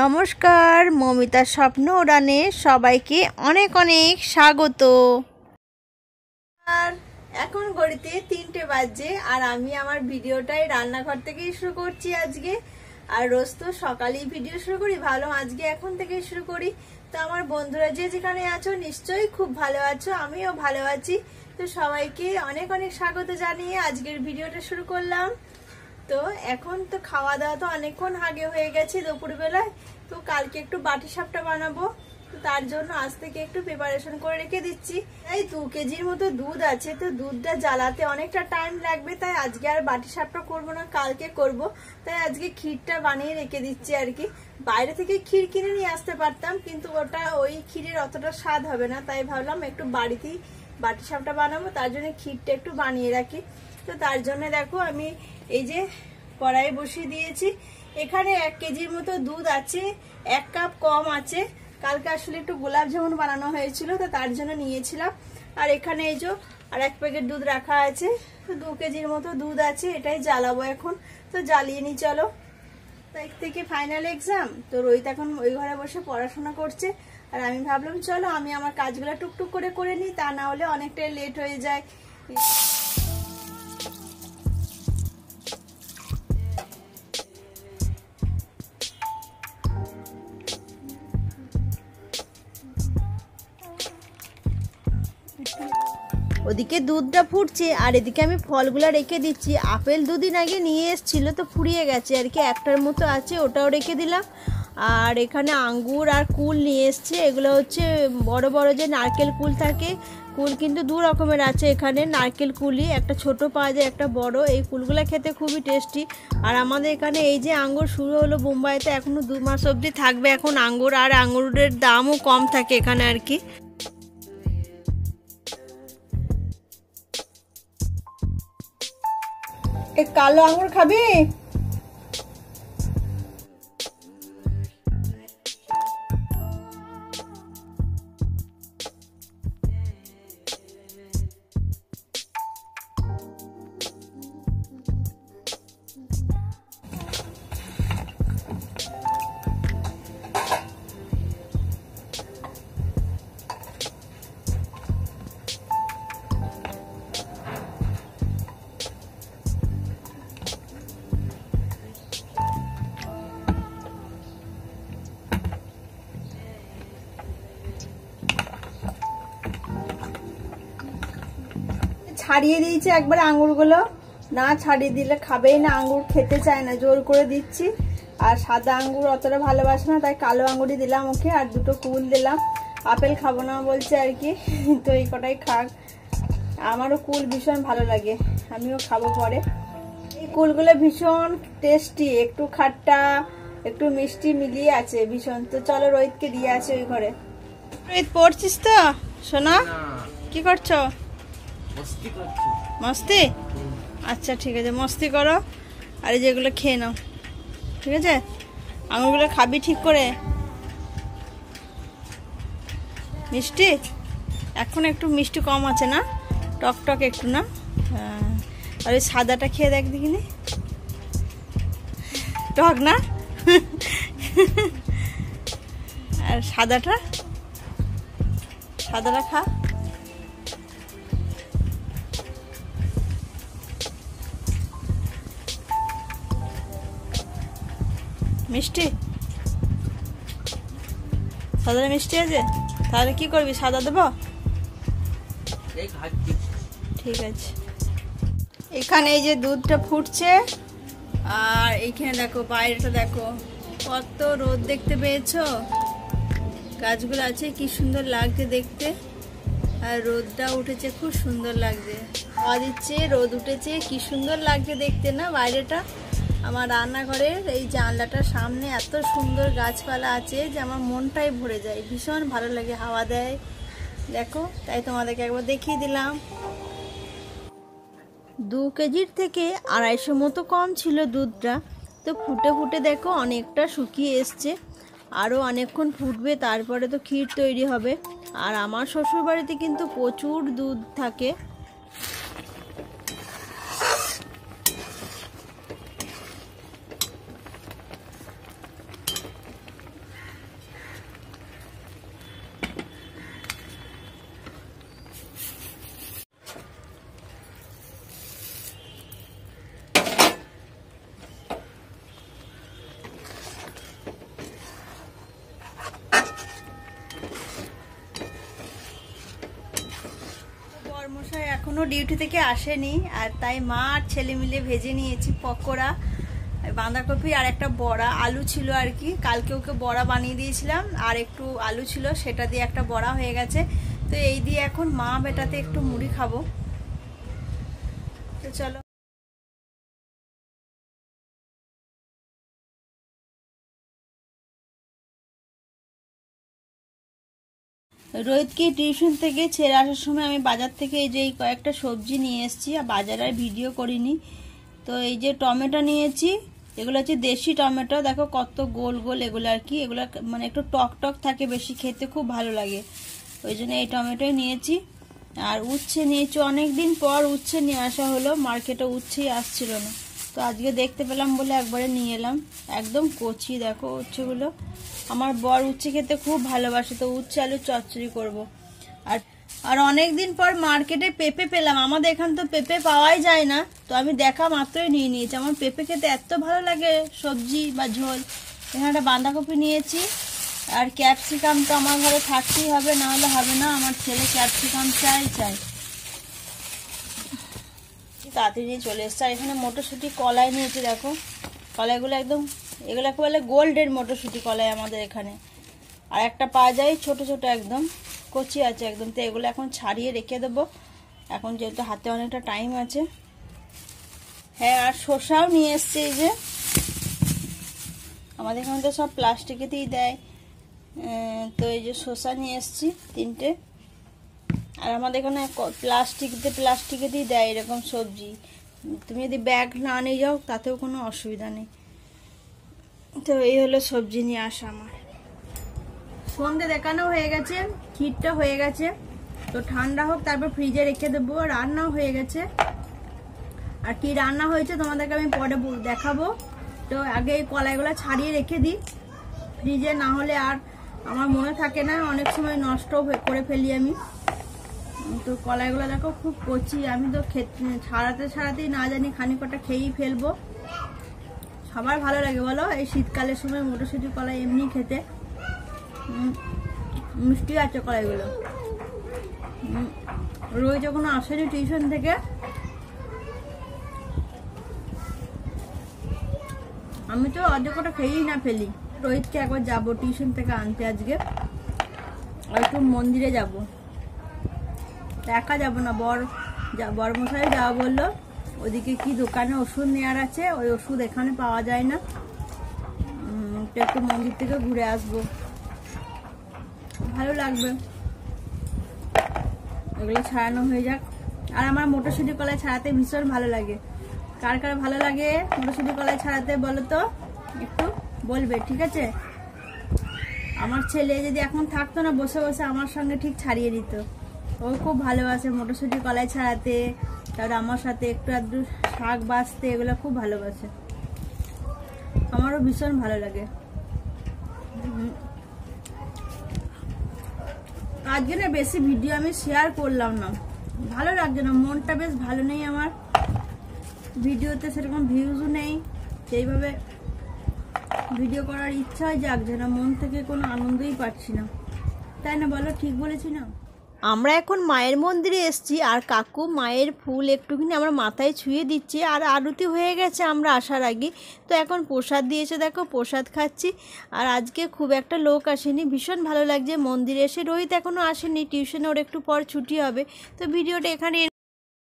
নমস্কার, মমিতার স্বপ্ন উড়ানে সবাইকে অনেক অনেক স্বাগত। আর এখন ঘড়িতে 3টে বাজে আর আমি আমার ভিডিওটাই রান্নাঘর থেকেই শুরু করছি আজকে। আর রোজ তো সকালেই ভিডিও শুরু করি, ভালো আজকে এখন থেকেই শুরু করি। তো আমার বন্ধুরা যে যেখানে আছো নিশ্চয়ই খুব ভালো আছো, আমিও ভালো আছি। তো সবাইকে অনেক অনেক স্বাগত জানিয়ে আজকের ভিডিওটা শুরু করলাম। তো এখন তো খাওয়া দাওয়া তো অনেকক্ষণ আগে হয়ে গেছে দুপুরবেলায়। তো কালকে একটু বাটি সাপটা বানাবো, তো তার জন্য আজ থেকে একটু প্রিপারেশন করে রেখে দিচ্ছি। এই 2 কেজির মতো দুধ আছে, তো দুধটা জ্বালাতে অনেকটা টাইম লাগবে, তাই আজকে আর বাটি সাপটা করবো না, কালকে করব। তাই আজকে ক্ষীরটা বানিয়ে রেখে দিচ্ছি আর কি। বাইরে থেকে ক্ষীর কিনে নিয়ে আসতে পারতাম, কিন্তু ওটা ওই ক্ষীরের অতটা স্বাদ হবে না, তাই ভাবলাম একটু বাড়িতেই বাটি সাপটা বানাবো, তার জন্য ক্ষীরটা একটু বানিয়ে রাখি। তো তার জন্য দেখো আমি এই যে কড়াই বসিয়ে দিয়েছি। এখানে 1 কেজির মতো দুধ আছে, 1 কাপ কম আছে। কালকে আসলে একটু গোলাপ জামুন বানানো হয়েছিল, তো তার জন্য নিয়েছিলাম। আর এখানে এই যে আর 1 প্যাকেট দুধ রাখা আছে, তো 2 কেজির মতো দুধ আছে। এটাই জ্বালাবো এখন, তো জ্বালিয়ে নি চলো। তাই থেকে ফাইনাল এক্সাম, তো রোহিত এখন ওই ঘরে বসে পড়াশোনা করছে। আর আমি ভাবলাম চলো আমি আমার কাজগুলো টুকটুক করে নিই, তা না হলে অনেকটাই লেট হয়ে যায়। ওদিকে দুধটা ফুটছে আর এদিকে আমি ফলগুলো রেখে দিচ্ছি। আপেল দুদিন আগে নিয়ে এসেছিল, তো ফুরিয়ে গেছে আর কি, একটার মতো আছে, ওটাও রেখে দিলাম। আর এখানে আঙ্গুর আর কুল নিয়ে এসছে। এগুলো হচ্ছে বড় বড় যে নারকেল কুল থাকে, কুল কিন্তু 2 রকমের আছে এখানে। নারকেল কুলই একটা ছোট পাওয়া যায়, একটা বড়। এই কুলগুলো খেতে খুবই টেস্টি। আর আমাদের এখানে এই যে আঙ্গুর শুরু হলো মুম্বাইতে, এখনো 2 মাস অবধি থাকবে এখন আঙ্গুর। আর আঙ্গুরের দামও কম থাকে এখানে আর কি। কালো আঙ্গুর খাবি? ছাড়িয়ে দিয়েছি একবারে আঙ্গুরগুলো, না ছাড়িয়ে দিলে খাবেই না, আঙ্গুর খেতে চায় না, জোর করে দিচ্ছি। আর সাদা আঙ্গুর অতটা ভালোবাসে না, তাই কালো আঙ্গুরই দিলাম ওকে। আর 2টো কুল দিলাম, আপেল খাবো না বলছে আর কি, তো এই কটাই খাক। আমারও কুল ভীষণ ভালো লাগে, আমিও খাবো পরে। এই কুলগুলো ভীষণ টেস্টি, একটু খাট্টা একটু মিষ্টি মিলিয়ে আছে ভীষণ। তো চলো রোহিতকে দিয়ে আছে ওই ঘরে। রোহিত পড়ছিস তো সোনা? কি করছো? মস্তি? আচ্ছা ঠিক আছে, মস্তি করো। আর যেগুলো খেয়ে নাও, ঠিক আছে? আঙুরগুলো খাবি ঠিক করে। মিষ্টি এখন একটু মিষ্টি কম আছে না, টক টক একটু না? হ্যাঁ। আর ওই সাদাটা খেয়ে দেখ দেখিনি, টক না? আর সাদাটা খা। মিষ্টি, সাদা মিষ্টি আছে, তাহলে কি করবি? সাদা দেবো? ঠিক আছে। এখানে এই যে দুধটা ফুটছে, আর এইখানে দেখো বাইরেটা দেখো কত রোদ দেখতে পেয়েছো। গাছগুলো আছে, কি সুন্দর লাগছে দেখতে। আর রোদটা উঠেছে, খুব সুন্দর লাগছে, হাওয়া দিচ্ছে, রোদ উঠেছে, কি সুন্দর লাগছে দেখতে না বাইরেটা। আমার রান্নাঘরের এই জানলাটার সামনে এত সুন্দর গাছপালা আছে যে আমার মনটাই ভরে যায়, ভীষণ ভালো লাগে, হাওয়া দেয় দেখো। তাই তোমাদেরকে একবার দেখিয়ে দিলাম। 2 কেজির থেকে 250 মতো কম ছিল দুধটা। তো ফুটে ফুটে দেখো অনেকটা শুকিয়ে এসছে, আরও অনেকক্ষণ ফুটবে, তারপরে তো ক্ষীর তৈরি হবে। আর আমার শ্বশুর বাড়িতে কিন্তু প্রচুর দুধ থাকে। এখনো ডিউটি থেকে আসেনি, আর তাই মা আর ছেলে মিলে ভেজে নিয়েছি পকোড়া, বাঁধাকপি আর একটা বড়া, আলু ছিল আর কি, কালকে ওকে বড়া বানিয়ে দিয়েছিলাম আর একটু আলু ছিল, সেটা দিয়ে একটা বড়া হয়ে গেছে। তো এই দিয়ে এখন মা বেটাতে একটু মুড়ি খাবো। তো চলো। রোহিতকে টিউশন থেকে ছেড়ে আসার সময় আমি বাজার থেকে এই যে এই কয়েকটা সবজি নিয়ে এসেছি, আর বাজারে আর ভিডিও করিনি। তো এই যে টমেটো নিয়েছি, এগুলো হচ্ছে দেশি টমেটো, দেখো কত গোল গোল এগুলো আর কি, এগুলো মানে একটু টক টক থাকে, বেশি খেতে খুব ভালো লাগে, ওই জন্য এই টমেটোই নিয়েছি। আর উচ্ছে নিয়েছি, অনেকদিন পর উচ্ছে নিয়ে আসা হলো, মার্কেটে উচ্ছেই আসছিল না, তো আজকে দেখতে পেলাম বলে একবারে নিয়ে এলাম। একদম কচি দেখো উচ্ছেগুলো, আমার বর উচ্ছে খেতে খুব ভালোবাসে, তো উচ্ছে আলু চচ্চড়ি করব। আর অনেকদিন পর মার্কেটে পেঁপে পেলাম, আমাদের এখানে তো পেঁপে পাওয়াই যায় না, তো আমি দেখা মাত্রই নিয়ে নিয়েছি, আমার পেঁপে খেতে এত ভালো লাগে সবজি বা ঝোল। এখানে একটা বাঁধাকপি নিয়েছি, আর ক্যাপসিকাম তো আমার ঘরে থাকতেই হবে, না হলে হবে না, আমার ছেলে ক্যাপসিকাম চাই। তাড়াতাড়ি নিয়ে চলে এসছে। আর এখানে মটরশুঁটি কলাই নিয়েছি, দেখো কলাইগুলো একদম, এগুলো বলে গোল্ডের মটরশুঁটি কলাই আমাদের এখানে। আর একটা পাওয়া যায় ছোট ছোট একদম কচি আছে একদম, তো এগুলো এখন ছাড়িয়ে রেখে দেবো, এখন যেহেতু হাতে অনেকটা টাইম আছে। হ্যাঁ, আর শসাও নিয়ে এসছে, এই যে আমাদের এখানে তো সব প্লাস্টিকেতেই দেয়, তো এই যে শসা নিয়ে এসছি 3টে। আর আমাদের এখানে প্লাস্টিকেতেই দেয় এরকম সবজি, তুমি যদি ব্যাগ না নিয়ে যাও তাতেও কোনো অসুবিধা নেই। তো এই হলো সবজি নিয়ে আসা আমার। সন্ধে দেখানো হয়ে গেছে, ক্ষীরটা হয়ে গেছে, তো ঠান্ডা হোক তারপর ফ্রিজে রেখে দেবো। রান্নাও হয়ে গেছে, আর কি রান্না হয়েছে তোমাদেরকে আমি পরে দেখাবো। তো আগে এই কলাইগুলো ছাড়িয়ে রেখে দিই ফ্রিজে, না হলে আর আমার মনে থাকে না, অনেক সময় নষ্ট করে ফেলি আমি। তো কলাইগুলো দেখো খুব কচি, আমি তো ছাড়াতেই না জানি খানিক কটা খেয়েই ফেলবো। সবার ভালো লাগে বলো এই শীতকালের সময় মটরশুঁটি কলাই এমনি খেতে, মিষ্টি আছে কলাইগুলো। রোজ যখন আসেনি টিউশন থেকে, আমি তো অর্ধেক কটা খেয়েই না ফেলি। রোহিতকে একবার যাবো টিউশন থেকে আনতে আজকে, আর একটু মন্দিরে যাব, একা যাবো না, বর মশাই যাওয়া বললো, ওদিকে কি দোকানে ওষুধ নেওয়ার আছে, ওই ওষুধ এখানে পাওয়া যায় না, একটু মন্দির থেকে ঘুরে আসবো, ভালো লাগবে, এগুলো ছাড়ানো হয়ে যাক। আর আমার মটরশুঁটি কলাই ছাড়াতে ভীষণ ভালো লাগে, কার কার ভালো লাগে মটরশুঁটি কলাই ছাড়াতে বলো তো, একটু বলবে, ঠিক আছে? আমার ছেলে যদি এখন থাকতো না, বসে বসে আমার সঙ্গে ঠিক ছাড়িয়ে দিত, ও খুব ভালোবাসে মটরশুঁটি কলাই ছাড়াতে, তারপরে আমার সাথে একটু আধটু শাক বাছতে, এগুলো খুব ভালোবাসে, আমারও ভীষণ ভালো লাগে। আজকে না বেশি ভিডিও আমি শেয়ার করলাম না, ভালো লাগছে না, মনটা বেশ ভালো নেই আমার, ভিডিওতে সেরকম ভিউজও নেই, সেইভাবে ভিডিও করার ইচ্ছা জাগছে না, মন থেকে কোনো আনন্দই পাচ্ছি না, তাই না বলো, ঠিক বলেছি না? আমরা এখন মায়ের মন্দিরে এসেছি, আর কাকু মায়ের ফুল একটুখানি আমার মাথায় ছুঁয়ে দিচ্ছে, আর আরতি হয়ে গেছে আমরা আসার আগে। তো এখন প্রসাদ দিয়েছে, দেখো প্রসাদ খাচ্ছি। আর আজকে খুব একটা লোক আসেনি, ভীষণ ভালো লাগছে মন্দিরে এসে। রোহিত এখনও আসেনি, টিউশনে ওর একটু পর ছুটি হবে। তো ভিডিওটা এখানে